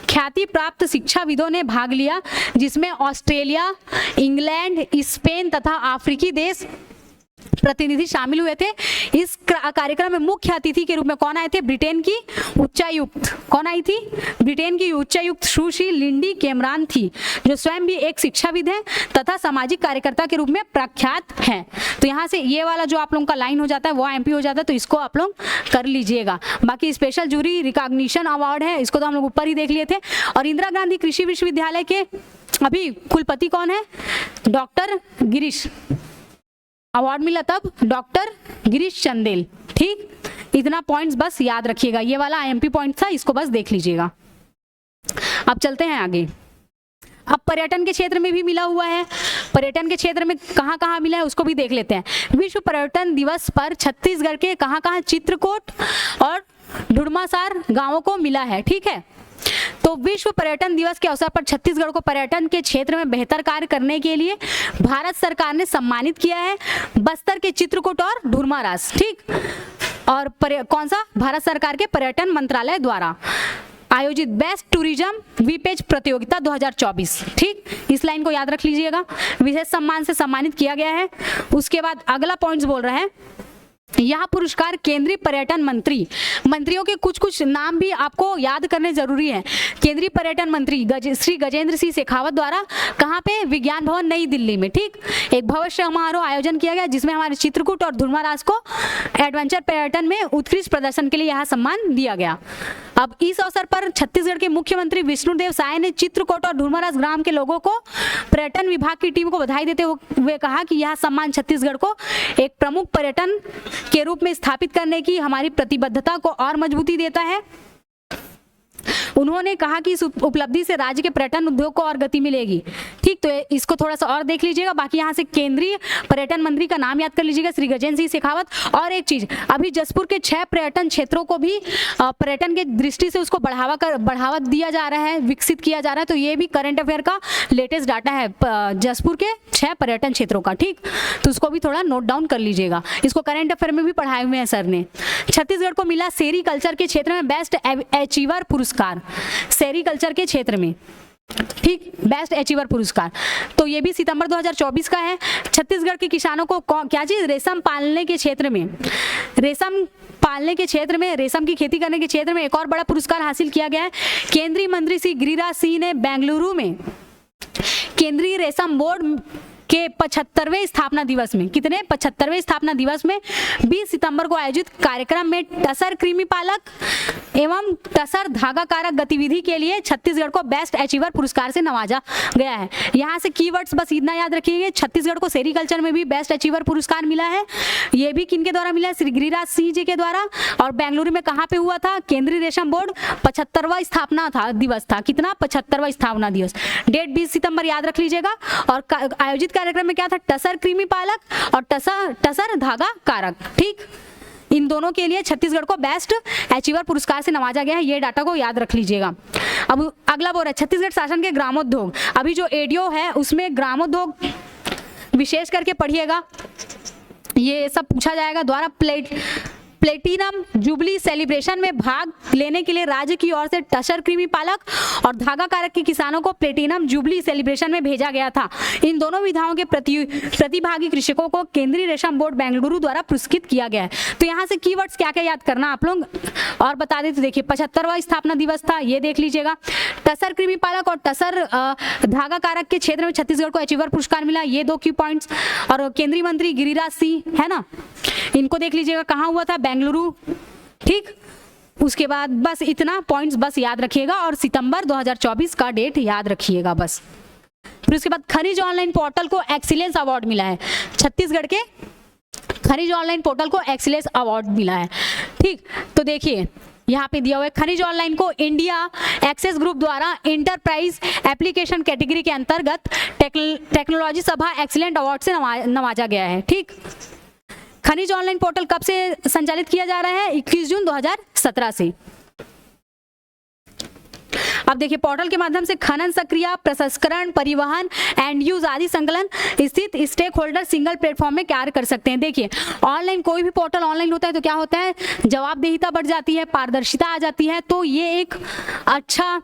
ख्याति प्राप्त शिक्षाविदों ने भाग लिया, जिसमें ऑस्ट्रेलिया, इंग्लैंड, स्पेन तथा अफ्रीकी देश प्रतिनिधि शामिल हुए थे। इस कार्यक्रम में मुख्य अतिथि के रूप में कौन आए थे? ब्रिटेन की उच्चायुक्त, कौन आई थी? ब्रिटेन की उच्चायुक्त सुश्री लिंडी कैमरन थी, जो स्वयं भी एक शिक्षाविद है तथा सामाजिक कार्यकर्ता के रूप में प्रख्यात हैं। तो यहाँ से ये वाला जो आप लोगों का लाइन हो जाता है वो MP हो जाता है, तो इसको आप लोग कर लीजिएगा। बाकी स्पेशल जूरी रिकॉग्निशन अवार्ड है, इसको तो हम लोग ऊपर ही देख लिए थे। और इंदिरा गांधी कृषि विश्वविद्यालय के अभी कुलपति कौन है? डॉक्टर गिरीश, अवार्ड मिला तब डॉक्टर गिरीश चंदेल। ठीक, इतना पॉइंट्स बस याद रखिएगा, ये वाला IMP पॉइंट था, इसको बस देख लीजिएगा। अब चलते हैं आगे। अब पर्यटन के क्षेत्र में भी मिला हुआ है, पर्यटन के क्षेत्र में कहाँ कहाँ मिला है उसको भी देख लेते हैं। विश्व पर्यटन दिवस पर छत्तीसगढ़ के कहाँ कहाँ चित्रकूट और ढुड़मासार गांवों को मिला है। ठीक है, तो विश्व पर्यटन दिवस के अवसर पर छत्तीसगढ़ को पर्यटन के क्षेत्र में बेहतर कार्य करने के लिए भारत सरकार ने सम्मानित किया है बस्तर के चित्रकूट और ढुड़मारास। ठीक, और कौन सा? भारत सरकार के पर्यटन मंत्रालय द्वारा आयोजित बेस्ट टूरिज्म वीपेज प्रतियोगिता 2024। ठीक, इस लाइन को याद रख लीजिएगा, विशेष सम्मान से सम्मानित किया गया है। उसके बाद अगला पॉइंट्स बोल रहे हैं, यह पुरस्कार केंद्रीय पर्यटन मंत्रियों के कुछ नाम भी आपको याद करने जरूरी है। केंद्रीय पर्यटन मंत्री श्री गजेंद्र सिंह शेखावत द्वारा कहाँ पे? विज्ञान भवन नई दिल्ली में। ठीक, एक भव्य समारोह आयोजन किया गया जिसमें हमारे चित्रकूट और ढुड़मारास को एडवेंचर पर्यटन में उत्कृष्ट प्रदर्शन के लिए यह सम्मान दिया गया। अब इस अवसर पर छत्तीसगढ़ के मुख्यमंत्री विष्णुदेव साय ने चित्रकूट और ढुड़मारास ग्राम के लोगों को पर्यटन विभाग की टीम को बधाई देते हुए कहा कि यह सम्मान छत्तीसगढ़ को एक प्रमुख पर्यटन के रूप में स्थापित करने की हमारी प्रतिबद्धता को और मजबूती देता है। उन्होंने कहा कि इस उपलब्धि से राज्य के पर्यटन उद्योग को और गति मिलेगी। ठीक, तो इसको थोड़ा सा और देख लीजिएगा। बाकी यहाँ से केंद्रीय पर्यटन मंत्री का नाम याद कर लीजिएगा, श्री गजेंद्र सिंह शेखावत। और एक चीज, अभी जसपुर के 6 पर्यटन क्षेत्रों को भी पर्यटन के दृष्टि से उसको बढ़ावा दिया जा रहा है, विकसित किया जा रहा है। तो ये भी करंट अफेयर का लेटेस्ट डाटा है जसपुर के 6 पर्यटन क्षेत्रों का। ठीक, तो उसको भी थोड़ा नोट डाउन कर लीजिएगा, इसको करंट अफेयर में भी पढ़ाए हुए हैं सर ने। छत्तीसगढ़ को मिला सेरीकल्चर के क्षेत्र में बेस्ट अचीवर पुरस्कार, सेरीकल्चर के क्षेत्र में। ठीक, बेस्ट अचीवर पुरस्कार, तो ये भी सितंबर 2024 का है। छत्तीसगढ़ के किसानों को क्या चीज? रेशम पालने के क्षेत्र में, रेशम की खेती करने के क्षेत्र में एक और बड़ा पुरस्कार हासिल किया गया है। केंद्रीय मंत्री श्री गिरिराज सिंह ने बेंगलुरु में केंद्रीय रेशम बोर्ड के 75वें स्थापना दिवस में, कितने? 75वें स्थापना दिवस में 20 सितंबर को आयोजित कार्यक्रम में टसर कृमि पालक एवं टसर धागा कारक गतिविधि के लिए छत्तीसगढ़ को बेस्ट अचीवर पुरस्कार से नवाजा गया है। यहाँ से कीवर्ड्स बस इतना याद रखिएगा, छत्तीसगढ़ को सेरीकल्चर में भी बेस्ट अचीवर पुरस्कार मिला है। ये भी किनके द्वारा मिला है? श्री गिरिराज सिंह जी के द्वारा। और बेंगलुरु में कहाँ पे हुआ था? केंद्रीय रेशम बोर्ड 75वां स्थापना दिवस था। कितना? 75वां स्थापना दिवस। डेट 20 सितंबर याद रख लीजिएगा। और आयोजित कार्यक्रम में क्या था? टसर कृमि पालक और टसर धागा कारक। ठीक, इन दोनों के लिए छत्तीसगढ़ को बेस्ट अचीवर पुरस्कार से नवाजा गया है, ये डाटा को याद रख लीजिएगा। अब अगला बोल रहा है छत्तीसगढ़ शासन के ग्रामोद्योग। अभी जो एडीओ है उसमें ग्रामोद्योग विशेष करके पढ़िएगा, ये सब पूछा जाएगा। द्वारा प्लेटिनम जुबली सेलिब्रेशन में भाग लेने के लिए राज्य की ओर से टसर कृमि पालक और धागा कारक के किसानों को प्लेटिनम जुबली सेलिब्रेशन में भेजा गया था। इन दोनों विधाओं के प्रतिभागी कृषकों को केंद्रीय रेशम बोर्ड बेंगलुरु द्वारा पुरस्कृत किया गया है। तो यहाँ से कीवर्ड्स क्या क्या याद करना आप लोग और बता देते। देखिए 75वां स्थापना दिवस था, ये देख लीजिएगा। टसर कृमि पालक और टसर धागा कारक के क्षेत्र में छत्तीसगढ़ को अचीवर पुरस्कार मिला, ये 2 की पॉइंट्स। और केंद्रीय मंत्री गिरिराज सिंह है ना, इनको देख लीजिएगा कहाँ हुआ था? बेंगलुरु। ठीक, उसके बाद बस इतना पॉइंट्स बस याद रखिएगा और सितंबर 2024 का डेट याद रखिएगा बस। फिर उसके बाद खनिज ऑनलाइन पोर्टल को एक्सीलेंस अवार्ड मिला है। छत्तीसगढ़ के खनिज ऑनलाइन पोर्टल को एक्सीलेंस अवार्ड मिला है। ठीक, तो देखिए यहाँ पे दिया हुआ है, खनिज ऑनलाइन को इंडिया एक्सेस ग्रुप द्वारा इंटरप्राइज एप्लीकेशन कैटेगरी के अंतर्गत टेक्नोलॉजी सभा एक्सीलेंट अवार्ड से नवाजा गया है। ठीक, खनिज ऑनलाइन पोर्टल कब से संचालित किया जा रहा है? 21 जून 2017 से। अब देखिए, पोर्टल के माध्यम से खनन, सक्रिय प्रसंस्करण, परिवहन, एंड यूज आदि संकलन स्थित स्टेक होल्डर सिंगल प्लेटफॉर्म में कार्य कर सकते हैं। देखिए, ऑनलाइन कोई भी पोर्टल ऑनलाइन होता है तो क्या होता है, जवाबदेहिता बढ़ जाती है, पारदर्शिता आ जाती है। तो ये एक अच्छा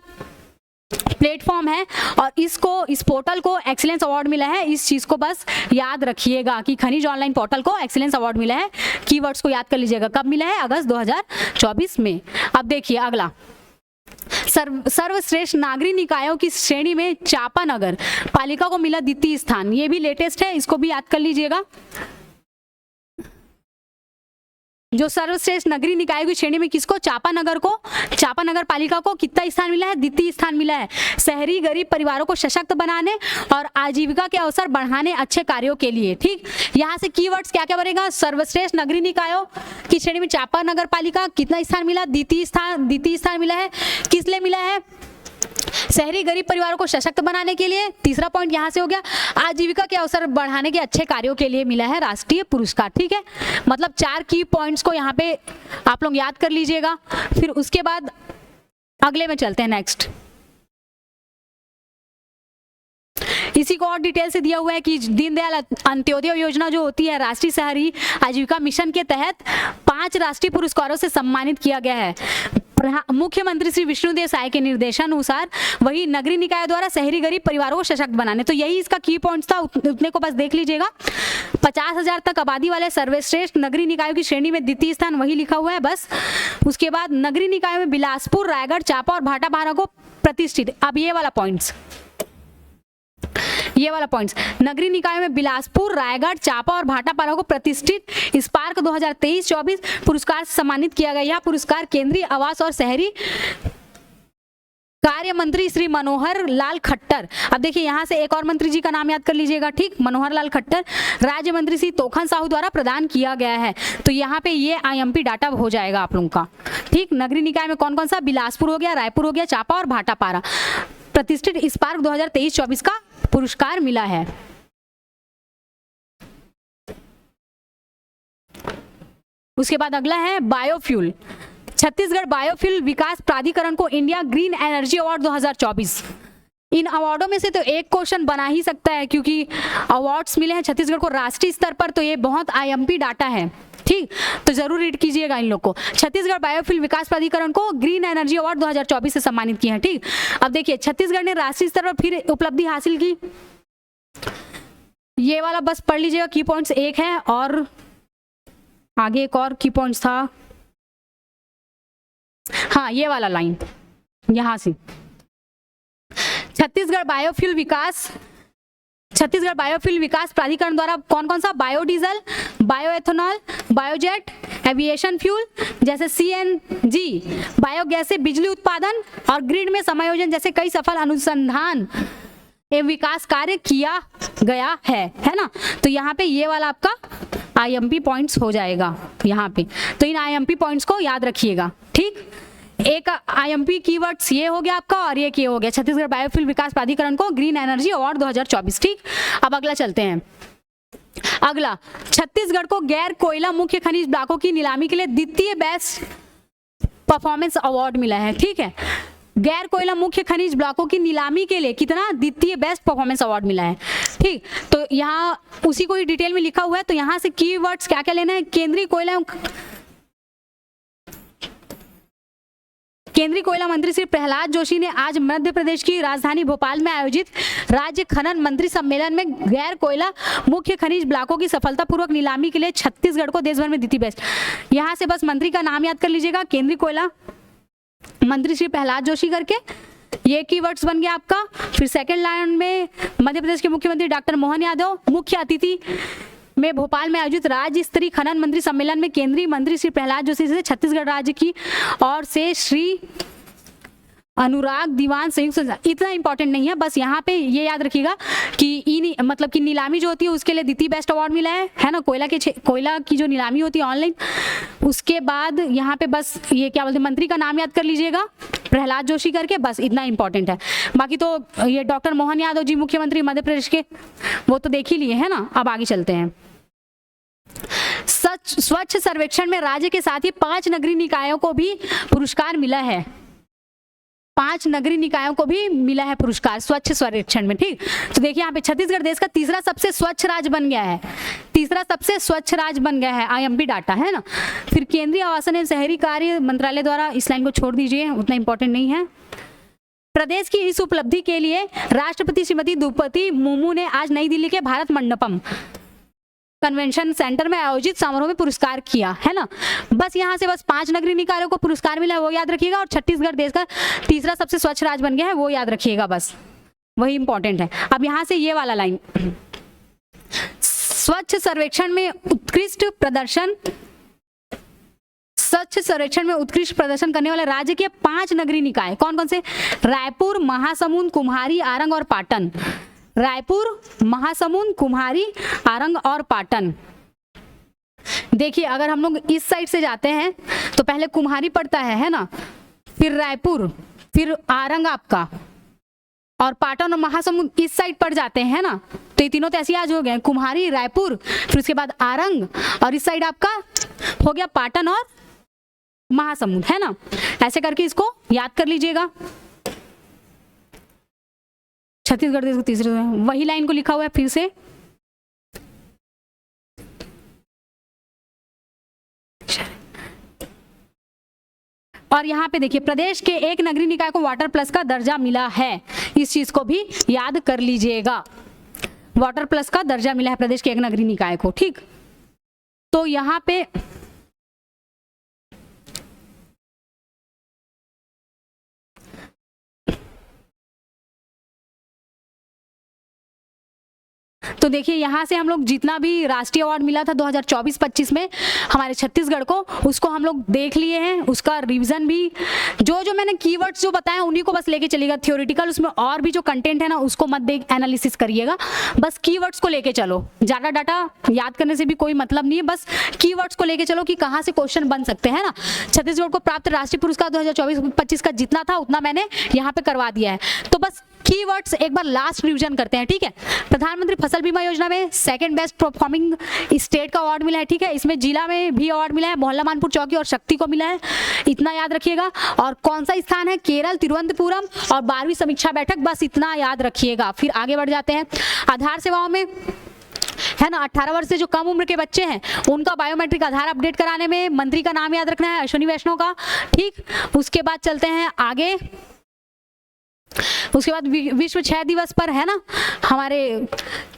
प्लेटफॉर्म है और इस पोर्टल को एक्सीलेंस अवार्ड मिला है। इस चीज को बस याद रखिएगा कि खनिज ऑनलाइन पोर्टल को एक्सीलेंस अवार्ड मिला है। कीवर्ड्स को याद कर लीजिएगा, कब मिला है? अगस्त 2024 में। अब देखिए अगला, सर्वश्रेष्ठ नागरिक निकायों की श्रेणी में चापानगर पालिका को मिला द्वितीय स्थान। ये भी लेटेस्ट है, इसको भी याद कर लीजिएगा। जो सर्वश्रेष्ठ नगरीय निकायों की श्रेणी में किसको? चापानगर पालिका को कितना स्थान मिला है? द्वितीय स्थान मिला है। शहरी गरीब परिवारों को सशक्त बनाने और आजीविका के अवसर बढ़ाने अच्छे कार्यों के लिए। ठीक, यहाँ से कीवर्ड्स क्या क्या बनेगा? सर्वश्रेष्ठ नगरीय निकायों की श्रेणी में चापानगर पालिका कितना स्थान मिला? द्वितीय स्थान मिला है। किस लिए मिला है? शहरी गरीब परिवारों को सशक्त बनाने के लिए। तीसरा पॉइंट यहाँ से हो गया, आजीविका के अवसर बढ़ाने के अच्छे कार्यों के लिए मिला है राष्ट्रीय पुरस्कार। ठीक है, मतलब 4 की पॉइंट्स को यहाँ पे आप लोग याद कर लीजिएगा। फिर उसके बाद अगले में चलते हैं, नेक्स्ट। इसी को और डिटेल से दिया हुआ है कि दीनदयाल अंत्योदय योजना जो होती है, राष्ट्रीय शहरी आजीविका मिशन के तहत 5 राष्ट्रीय पुरस्कारों से सम्मानित किया गया है। मुख्यमंत्री श्री विष्णुदेव साय के निर्देशानुसार वही नगरीय निकाय द्वारा शहरी गरीब परिवारों को सशक्त बनाने। तो यही इसका की पॉइंट्स था, उतने को बस देख लीजिएगा। 50,000 तक आबादी वाले सर्वश्रेष्ठ नगरीय निकायों की श्रेणी में द्वितीय स्थान वही लिखा हुआ है बस। उसके बाद नगरीय निकायों में बिलासपुर, रायगढ़, चांपा और भाटापारा को प्रतिष्ठित। अब ये वाला पॉइंट्स, नगरीय निकायों में बिलासपुर, रायगढ़, चांपा और भाटापारा को प्रतिष्ठित स्पार्क 2023-24 पुरस्कार से सम्मानित किया गया। यह पुरस्कार केंद्रीय आवास और शहरी कार्य मंत्री श्री मनोहर लाल खट्टर, अब देखिए यहाँ से एक और मंत्री जी का नाम याद कर लीजिएगा। ठीक, मनोहर लाल खट्टर, राज्य मंत्री श्री तोखन साहू द्वारा प्रदान किया गया है। तो यहाँ पे ये IMP डाटा हो जाएगा आप लोगों का। ठीक, नगरीय निकाय में कौन कौन सा? बिलासपुर हो गया, रायपुर हो गया, चांपा और भाटापारा प्रतिष्ठित स्पार्क 2023-24 का पुरस्कार मिला है। उसके बाद अगला है बायोफ्यूल। छत्तीसगढ़ बायोफ्यूल विकास प्राधिकरण को इंडिया ग्रीन एनर्जी अवार्ड 2024। इन अवार्डों में से तो एक क्वेश्चन बना ही सकता है क्योंकि अवार्ड्स मिले हैं छत्तीसगढ़ को राष्ट्रीय स्तर पर, तो ये बहुत IMP डाटा है। ठीक, तो जरूर रीड कीजिएगा इन लोग को। छत्तीसगढ़ बायोफ्यूल विकास प्राधिकरण को ग्रीन एनर्जी अवार्ड 2024 से सम्मानित किया है। ठीक, अब देखिए छत्तीसगढ़ ने राष्ट्रीय स्तर पर फिर उपलब्धि हासिल की। ये वाला बस पढ़ लीजिएगा, की पॉइंट्स एक है और आगे एक और की पॉइंट्स था। हाँ, ये वाला लाइन यहां से, छत्तीसगढ़ बायोफ्यूल विकास प्राधिकरण द्वारा कौन कौन सा? Biodiesel, bioethanol, biojet, aviation fuel जैसे CNG, बायोगैस से बिजली उत्पादन और ग्रिड में समायोजन जैसे कई सफल अनुसंधान एवं विकास कार्य किया गया है ना। तो यहाँ पे ये वाला आपका IMP पॉइंट्स हो जाएगा यहाँ पे। तो इन IMP पॉइंट्स को याद रखिएगा। ठीक, एक IMP कीवर्ड्स ये हो गया आपका और ये हो गया छत्तीसगढ़ बायोफ्यूल विकास प्राधिकरण को ग्रीन एनर्जी अवार्ड 2024। ठीक, अब अगला चलते हैं। अगला, छत्तीसगढ़ को गैर कोयला मुख्य खनिज ब्लॉकों की नीलामी के लिए द्वितीय बेस्ट परफॉर्मेंस अवार्ड मिला है। ठीक है, गैर कोयला मुख्य खनिज ब्लॉकों की नीलामी के लिए कितना? द्वितीय बेस्ट परफॉर्मेंस अवार्ड मिला है। ठीक, तो यहाँ उसी को ही डिटेल में लिखा हुआ है। तो यहाँ से कीवर्ड्स क्या क्या लेना है? केंद्रीय कोयला मंत्री श्री प्रहलाद जोशी ने आज मध्य प्रदेश की राजधानी भोपाल में आयोजित राज्य खनन मंत्री सम्मेलन में गैर कोयला मुख्य खनिज ब्लॉकों की सफलतापूर्वक नीलामी के लिए छत्तीसगढ़ को देश भर में द्वितीय बेस्ट। यहाँ से बस मंत्री का नाम याद कर लीजिएगा, केंद्रीय कोयला मंत्री श्री प्रहलाद जोशी करके, ये कीवर्ड्स बन गया आपका। फिर सेकंड लाइन में मध्य प्रदेश के मुख्यमंत्री डॉक्टर मोहन यादव मुख्य अतिथि में भोपाल में आयोजित राज्य स्तरीय खनन मंत्री सम्मेलन में केंद्रीय मंत्री श्री प्रहलाद जोशी से छत्तीसगढ़ राज्य की ओर से श्री अनुराग दीवान संयुक्त इतना इंपॉर्टेंट नहीं है, बस यहाँ पे ये याद रखिएगा कि मतलब कि नीलामी जो होती है उसके लिए द्वितीय बेस्ट अवार्ड मिला है ना, कोयला की जो नीलामी होती है ऑनलाइन। उसके बाद यहाँ पे बस ये क्या बोलते हैं, मंत्री का नाम याद कर लीजिएगा, प्रहलाद जोशी करके, बस इतना इंपॉर्टेंट है। बाकी तो ये डॉक्टर मोहन यादव जी मुख्यमंत्री मध्य प्रदेश के, वो तो देख ही लिए है ना। अब आगे चलते हैं। स्वच्छ सर्वेक्षण में राज्य के साथ ही 5 नगरीय निकायों को भी पुरस्कार मिला है। 5 नगरीय निकायों को भी मिला है पुरस्कार स्वच्छ सर्वेक्षण में। ठीक, तो देखिए यहाँ पे छत्तीसगढ़ देश का तीसरा सबसे स्वच्छ राज्य बन गया है, तीसरा सबसे स्वच्छ राज्य बन गया है, IMP डाटा है ना। फिर केंद्रीय आवासन एवं शहरी कार्य मंत्रालय द्वारा, इस लाइन को छोड़ दीजिए, उतना इंपॉर्टेंट नहीं है। प्रदेश की इस उपलब्धि के लिए राष्ट्रपति श्रीमती द्रौपदी मुर्मू ने आज नई दिल्ली के भारत मंडपम कन्वेंशन सेंटर में आयोजित समारोह में पुरस्कार किया है ना। बस यहाँ से बस 5 नगरीय निकायों को पुरस्कार मिला है, वो याद रखिएगा, और छत्तीसगढ़ देश का तीसरा सबसे स्वच्छ राज्य बन गया है, वो याद रखिएगा, बस वही इंपॉर्टेंट है। अब यहाँ से ये वाला लाइन, स्वच्छ सर्वेक्षण में उत्कृष्ट प्रदर्शन, स्वच्छ सर्वेक्षण में उत्कृष्ट प्रदर्शन करने वाले राज्य के 5 नगरीय निकाय कौन कौन से? रायपुर, महासमुंद, कुम्हारी, आरंग और पाटन। रायपुर, महासमुंद, कुम्हारी, आरंग और पाटन। देखिए अगर हम लोग इस साइड से जाते हैं तो पहले कुम्हारी पड़ता है ना, फिर रायपुर, फिर आरंग आपका, और पाटन और महासमुंद इस साइड पड़ जाते हैं ना। तो ये तीनों तो ऐसे आज हो गए, कुम्हारी, रायपुर, फिर उसके बाद आरंग, और इस साइड आपका हो गया पाटन और महासमुंद है ना। ऐसे करके इसको याद कर लीजिएगा। छत्तीसगढ़ देश को तीसरे, वही लाइन को लिखा हुआ है फिर से। और यहाँ पे देखिए प्रदेश के एक नगरीय निकाय को वाटर प्लस का दर्जा मिला है, इस चीज को भी याद कर लीजिएगा। वाटर प्लस का दर्जा मिला है प्रदेश के एक नगरीय निकाय को। ठीक, तो यहाँ पे तो देखिए यहाँ से हम लोग जितना भी राष्ट्रीय अवार्ड मिला था 2024-25 में हमारे छत्तीसगढ़ को, उसको हम लोग देख लिए हैं, उसका रिवीजन भी, जो मैंने कीवर्ड्स जो बताए उन्हीं को बस लेके चलिएगा। थ्योरेटिकल उसमें और भी जो कंटेंट है ना उसको मत देख एनालिसिस करिएगा, बस कीवर्ड्स को लेके चलो। ज़्यादा डाटा याद करने से भी कोई मतलब नहीं है, बस कीवर्ड्स को लेके चलो कि कहाँ से क्वेश्चन बन सकते हैं ना। छत्तीसगढ़ को प्राप्त राष्ट्रीय पुरस्कार 2024-25 का जितना था उतना मैंने यहाँ पे करवा दिया है। तो बस कीवर्ड्स एक बार लास्ट रिवीजन करते हैं। ठीक है, प्रधानमंत्री फसल बीमा योजना में सेकंड बेस्ट परफॉर्मिंग स्टेट का अवार्ड मिला है। ठीक है, इसमें जिला में भी अवार्ड मिला है, मोहल्ला मानपुर चौकी और शक्ति को मिला है, इतना याद रखिएगा। और कौन सा स्थान है? केरल, तिरुवनंतपुरम, और 12वीं समीक्षा बैठक, बस इतना याद रखिएगा। फिर आगे बढ़ जाते हैं। आधार सेवाओं में है ना 18 वर्ष से जो कम उम्र के बच्चे हैं उनका बायोमेट्रिक आधार अपडेट कराने में मंत्री का नाम याद रखना है, अश्विनी वैष्णव का। ठीक, उसके बाद चलते हैं आगे। उसके बाद विश्व क्षय दिवस पर है ना हमारे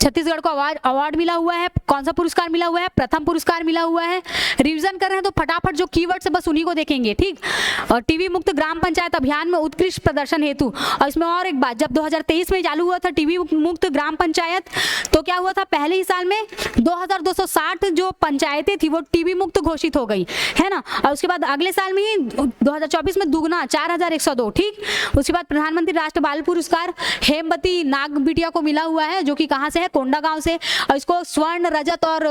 छत्तीसगढ़ को अवार्ड मिला हुआ है। कौन सा पुरस्कार मिला हुआ है? प्रथम पुरस्कार मिला हुआ है। रिवीजन कर रहे हैं तो फटाफट जो कीवर्ड्स है बस उन्हीं को देखेंगे। ठीक, और टीबी मुक्त ग्राम पंचायत अभियान में उत्कृष्ट प्रदर्शन हेतु, और इसमें और एक बात, जब 2023 में चालू हुआ था टीबी मुक्त ग्राम पंचायत तो क्या हुआ था, पहले ही साल में 2260 जो पंचायतें थी वो टीबी मुक्त घोषित हो गई है ना। और उसके बाद अगले साल में ही 2024 में दुगना 4102। ठीक, उसके बाद प्रधानमंत्री राष्ट्रीय बाल पुरस्कार हेमवती नाग बिटिया को मिला हुआ है, जो कि कहां से है? कोंडागांव से, और इसको स्वर्ण, रजत और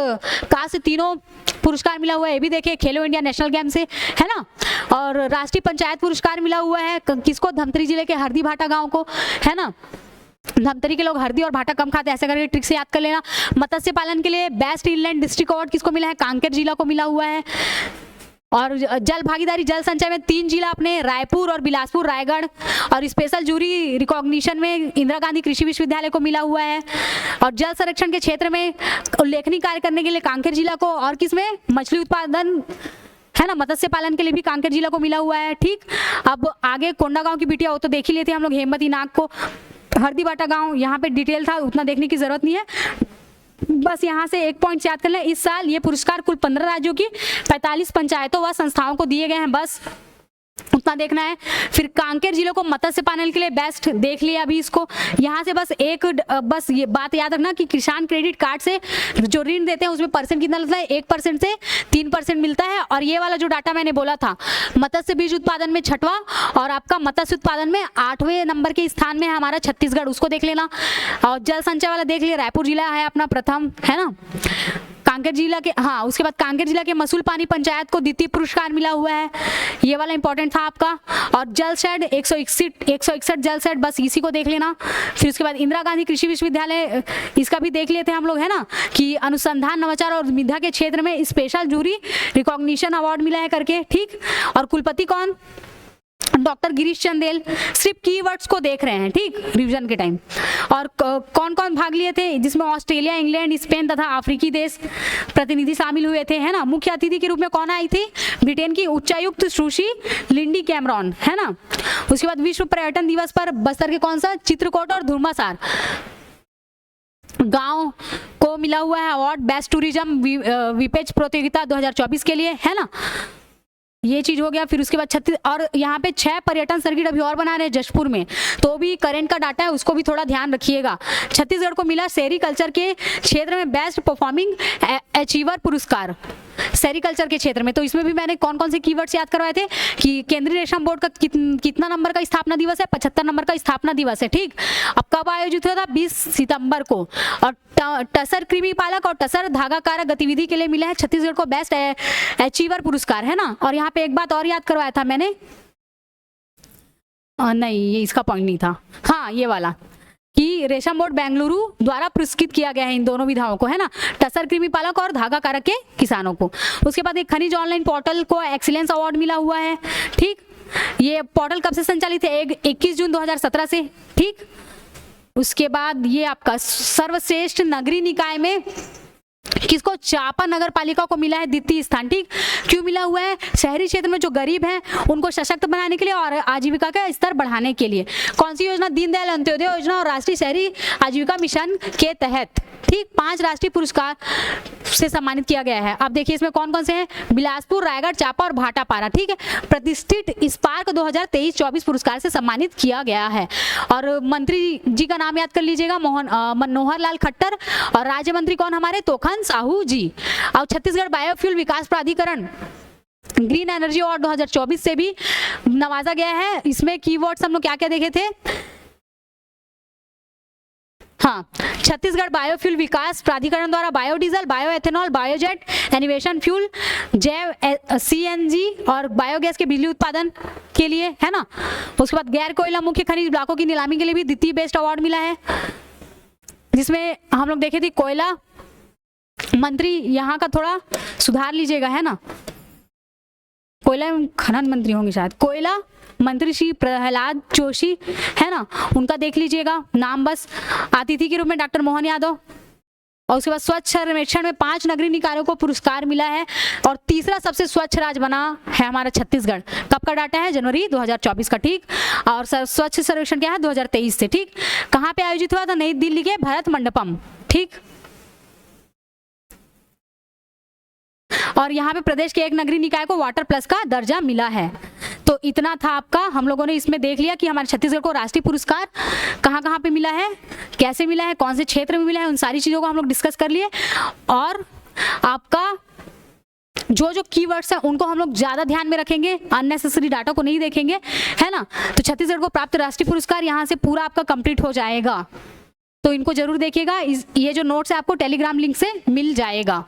कांस्य तीनों पुरस्कार मिला हुआ है। ये भी देखिए खेलो इंडिया नेशनल गेम से है ना। और राष्ट्रीय पंचायत पुरस्कार मिला हुआ है किसको? धमतरी जिले के हरदी भाटा गांव को है ना। धमतरी के लोग हरदी और भाटा कम खाते, ऐसे करके ट्रिक से याद कर लेना। मत्स्य पालन के लिए बेस्ट इनलैंड डिस्ट्रिक्ट अवार्ड किसको मिला है? कांकेर जिला को मिला हुआ है। और जल भागीदारी जल संचय में 3 जिला अपने रायपुर और बिलासपुर, रायगढ़, और स्पेशल जूरी रिकॉग्निशन में इंदिरा गांधी कृषि विश्वविद्यालय को मिला हुआ है। और जल संरक्षण के क्षेत्र में उल्लेखनीय कार्य करने के लिए कांकेर जिला को, और किसमें? मछली उत्पादन है ना, मत्स्य पालन के लिए भी कांकेर जिला को मिला हुआ है। ठीक, अब आगे कोंडागांव की बिटिया हो तो देख ही लेते हैं हम लोग, हेमवती नाग को। हरदी बाटा गाँव यहाँ पे डिटेल था, उतना देखने की जरूरत नहीं है, बस यहाँ से एक पॉइंट याद कर लें। इस साल ये पुरस्कार कुल 15 राज्यों की 45 पंचायतों व संस्थाओं को दिए गए हैं। बस उतना देखना है। फिर कांकेर जिले को मत्स्य पालन के लिए बेस्ट देख लिया अभी इसको। यहाँ से बस ये बात याद रखना कि किसान क्रेडिट कार्ड से जो ऋण देते हैं उसमें परसेंट कितना लगता है, 1% से 3% मिलता है। और ये वाला जो डाटा मैंने बोला था, मत्स्य बीज उत्पादन में 6वां और आपका मत्स्य उत्पादन में 8वें नंबर के स्थान में है हमारा छत्तीसगढ़, उसको देख लेना। और जल संचय वाला देख लिया, रायपुर जिला है अपना प्रथम, है ना। कांकेर जिला के, हाँ, उसके बाद कांकेर जिला के मसूल पानी पंचायत को द्वितीय पुरस्कार मिला हुआ है, ये वाला इंपॉर्टेंट था आपका। और जल शेड 161 जल शेड, बस इसी को देख लेना। फिर उसके बाद इंदिरा गांधी कृषि विश्वविद्यालय, इसका भी देख लेते हैं हम लोग, है ना, कि अनुसंधान नवाचार और विधा के क्षेत्र में स्पेशल जूरी रिकॉग्निशन अवार्ड मिला है करके, ठीक। और कुलपति कौन, डॉक्टर गिरीश चंदेल। सिर्फ कीवर्ड्स को देख रहे हैं, ठीक, रिवीजन के टाइम। और कौन कौन भाग लिए थे, जिसमें ऑस्ट्रेलिया, इंग्लैंड, स्पेन तथा अफ्रीकी देश प्रतिनिधि शामिल हुए थे, है ना। मुख्य अतिथि के रूप में कौन आई थी, ब्रिटेन की उच्चायुक्त सुश्री लिंडी कैमरॉन, है ना। उसके बाद विश्व पर्यटन दिवस पर बस्तर के कौन सा, चित्रकूट और धुर्मासार गांव को मिला हुआ है अवार्ड बेस्ट टूरिज्म विपेज प्रतियोगिता 2024 के लिए, है ना। ये चीज हो गया। फिर उसके बाद छत्तीस, और यहाँ पे 6 पर्यटन सर्किट अभी और बना रहे हैं जशपुर में, तो भी करंट का डाटा है, उसको भी थोड़ा ध्यान रखिएगा। छत्तीसगढ़ को मिला सेरीकल्चर के क्षेत्र में बेस्ट परफॉर्मिंग अचीवर पुरस्कार सेरीकल्चर के क्षेत्र में। तो इसमें भी मैंने कौन कौन से कीवर्ड्स याद करवाए थे कि केंद्रीय रेशम बोर्ड का कितना नंबर का स्थापना दिवस है, 75 नंबर का स्थापना दिवस है, ठीक। अब कब आयोजित हुआ था, 20 सितंबर को। और टसर कृमि पालक और टसर धागा कारक गतिविधि के लिए मिला है छत्तीसगढ़ को बेस्ट अचीवर पुरस्कार, है ना। और यहाँ पे एक बात और याद करवाया था मैंने, नहीं ये इसका पॉइंट नहीं था, हाँ ये वाला, कि रेशम बोर्ड बेंगलुरु द्वारा पुरस्कृत किया गया है इन दोनों विधाओं को, है ना, टसर कृमि पालक और धागा कारक के किसानों को। उसके बाद एक खनिज ऑनलाइन पोर्टल को एक्सीलेंस अवार्ड मिला हुआ है, ठीक। ये पोर्टल कब से संचालित है, 21 जून 2017 से, ठीक। उसके बाद ये आपका सर्वश्रेष्ठ नगरीय निकाय में किसको, चांपा नगर पालिका को मिला है द्वितीय स्थान, ठीक। क्यों मिला हुआ है, शहरी क्षेत्र में जो गरीब हैं उनको सशक्त बनाने के लिए और आजीविका का स्तर बढ़ाने के लिए। कौन सी योजना, दीनदयाल अंत्योदय योजना और राष्ट्रीय शहरी आजीविका मिशन के तहत, ठीक। 5 राष्ट्रीय पुरस्कार से सम्मानित किया गया है। अब देखिए इसमें कौन कौन से हैं, बिलासपुर, रायगढ़, चांपा और भाटापारा, ठीक है। प्रतिष्ठित स्पार्क 2023-24 पुरस्कार से सम्मानित किया गया है। और मंत्री जी का नाम याद कर लीजिएगा, मनोहर लाल खट्टर। और राज्य मंत्री कौन हमारे, तोखन साहू जी। और छत्तीसगढ़ बायोफ्यूल विकास प्राधिकरण ग्रीन एनर्जी अवार्ड 2024 से भी नवाजा गया है। इसमें कीवर्ड्स हम लोग क्या क्या देखे थे, हाँ, छत्तीसगढ़ बायोफ्यूल विकास प्राधिकरण द्वारा बायोडीजल, बायोएथेनॉल, बायोजेट, एनिवेशन फ्यूल, जैव सीएनजी और बायोगैस के बिजली उत्पादन के लिए, है ना। उसके बाद गैर कोयला मुख्य खनिज ब्लॉकों की नीलामी के लिए भी द्वितीय बेस्ट अवार्ड मिला है, जिसमें हम लोग देखे थे कोयला मंत्री, यहाँ का थोड़ा सुधार लीजिएगा, है ना, कोयला खनन मंत्री होंगे शायद, कोयला मंत्री श्री प्रहलाद जोशी, है ना, उनका देख लीजिएगा नाम बस। अतिथि के रूप में डॉक्टर मोहन यादव। और उसके बाद स्वच्छ सर्वेक्षण में 5 नगरीय निकायों को पुरस्कार मिला है। और तीसरा सबसे स्वच्छ राज्य बना है हमारा छत्तीसगढ़। कब का डाटा है, जनवरी 2024 का, ठीक। और स्वच्छ सर्वेक्षण क्या है, 2023 से, ठीक। कहाँ पे आयोजित हुआ था, नई दिल्ली के भरत मंडपम, ठीक। और यहाँ पे प्रदेश के एक नगरीय निकाय को वाटर प्लस का दर्जा मिला है। तो इतना था आपका, हम लोगों ने इसमें देख लिया कि हमारे छत्तीसगढ़ को राष्ट्रीय पुरस्कार कहाँ कहाँ पे मिला है, कैसे मिला है, कौन से क्षेत्र में मिला है, उन सारी चीज़ों को हम लोग डिस्कस कर लिए। और आपका जो जो कीवर्ड्स हैं उनको हम लोग ज़्यादा ध्यान में रखेंगे, अननेसेसरी डाटा को नहीं देखेंगे, है ना। तो छत्तीसगढ़ को प्राप्त राष्ट्रीय पुरस्कार यहाँ से पूरा आपका कंप्लीट हो जाएगा, तो इनको जरूर देखिएगा। ये जो नोट्स है आपको टेलीग्राम लिंक से मिल जाएगा।